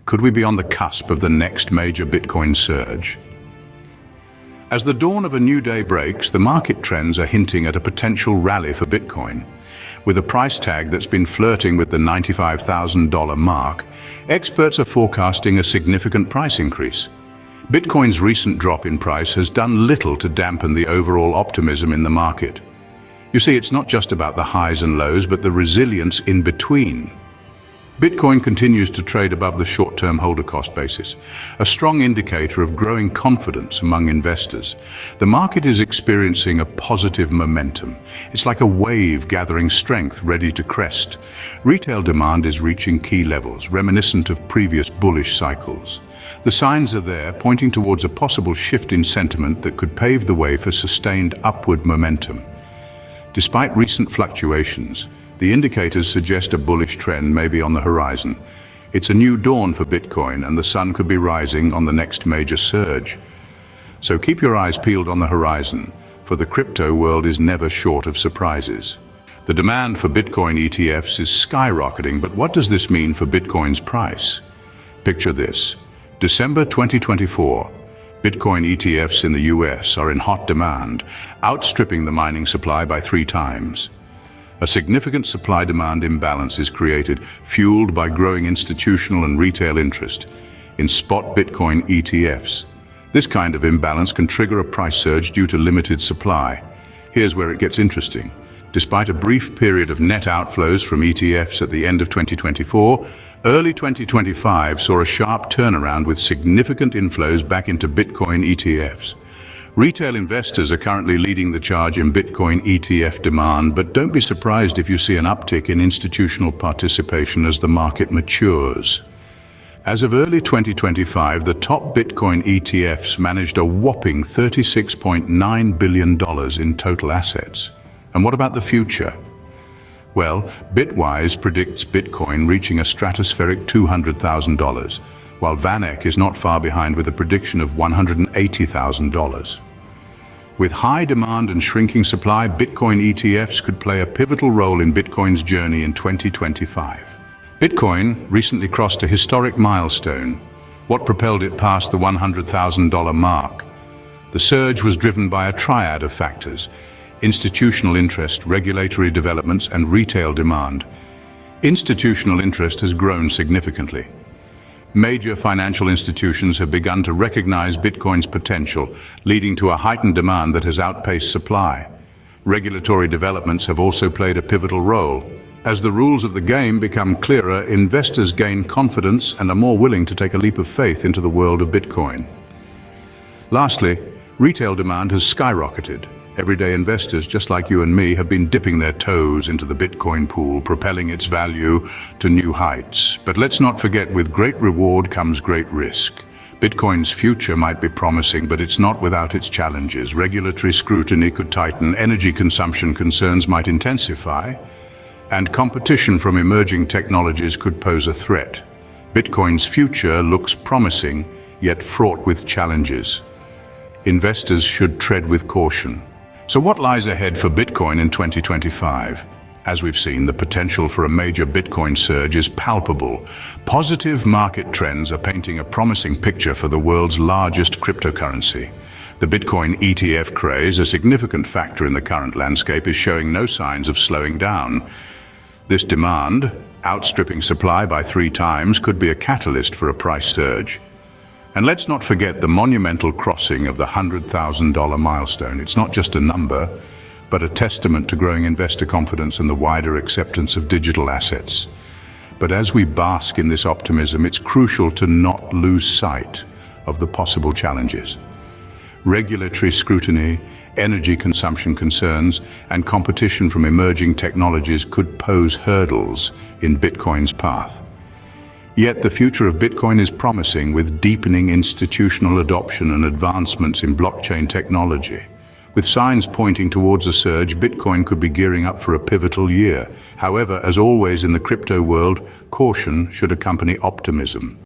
Could we be on the cusp of the next major Bitcoin surge? As the dawn of a new day breaks, the market trends are hinting at a potential rally for Bitcoin. With a price tag that's been flirting with the $95,000 mark, experts are forecasting a significant price increase. Bitcoin's recent drop in price has done little to dampen the overall optimism in the market. You see, it's not just about the highs and lows, but the resilience in between. Bitcoin continues to trade above the short-term holder cost basis, a strong indicator of growing confidence among investors. The market is experiencing a positive momentum. It's like a wave gathering strength, ready to crest. Retail demand is reaching key levels, reminiscent of previous bullish cycles. The signs are there, pointing towards a possible shift in sentiment that could pave the way for sustained upward momentum. Despite recent fluctuations, the indicators suggest a bullish trend may be on the horizon. It's a new dawn for Bitcoin, and the sun could be rising on the next major surge. So keep your eyes peeled on the horizon, for the crypto world is never short of surprises. The demand for Bitcoin ETFs is skyrocketing, but what does this mean for Bitcoin's price? Picture this. December 2024. Bitcoin ETFs in the US are in hot demand, outstripping the mining supply by 3 times. A significant supply-demand imbalance is created, fueled by growing institutional and retail interest in spot Bitcoin ETFs. This kind of imbalance can trigger a price surge due to limited supply. Here's where it gets interesting. Despite a brief period of net outflows from ETFs at the end of 2024, early 2025 saw a sharp turnaround with significant inflows back into Bitcoin ETFs. Retail investors are currently leading the charge in Bitcoin ETF demand, but don't be surprised if you see an uptick in institutional participation as the market matures. As of early 2025, the top Bitcoin ETFs managed a whopping $36.9 billion in total assets. And what about the future? Well, Bitwise predicts Bitcoin reaching a stratospheric $200,000, while VanEck is not far behind with a prediction of $180,000. With high demand and shrinking supply, Bitcoin ETFs could play a pivotal role in Bitcoin's journey in 2025. Bitcoin recently crossed a historic milestone. What propelled it past the $100,000 mark? The surge was driven by a triad of factors: institutional interest, regulatory developments, and retail demand. Institutional interest has grown significantly. Major financial institutions have begun to recognize Bitcoin's potential, leading to a heightened demand that has outpaced supply. Regulatory developments have also played a pivotal role. As the rules of the game become clearer, investors gain confidence and are more willing to take a leap of faith into the world of Bitcoin. Lastly, retail demand has skyrocketed. Everyday investors, just like you and me, have been dipping their toes into the Bitcoin pool, propelling its value to new heights. But let's not forget, with great reward comes great risk. Bitcoin's future might be promising, but it's not without its challenges. Regulatory scrutiny could tighten, energy consumption concerns might intensify, and competition from emerging technologies could pose a threat. Bitcoin's future looks promising, yet fraught with challenges. Investors should tread with caution. So what lies ahead for Bitcoin in 2025? As we've seen, the potential for a major Bitcoin surge is palpable. Positive market trends are painting a promising picture for the world's largest cryptocurrency. The Bitcoin ETF craze, a significant factor in the current landscape, is showing no signs of slowing down. This demand, outstripping supply by 3 times, could be a catalyst for a price surge. And let's not forget the monumental crossing of the $100,000 milestone. It's not just a number, but a testament to growing investor confidence and the wider acceptance of digital assets. But as we bask in this optimism, it's crucial to not lose sight of the possible challenges. Regulatory scrutiny, energy consumption concerns, and competition from emerging technologies could pose hurdles in Bitcoin's path. Yet the future of Bitcoin is promising, with deepening institutional adoption and advancements in blockchain technology. With signs pointing towards a surge, Bitcoin could be gearing up for a pivotal year. However, as always in the crypto world, caution should accompany optimism.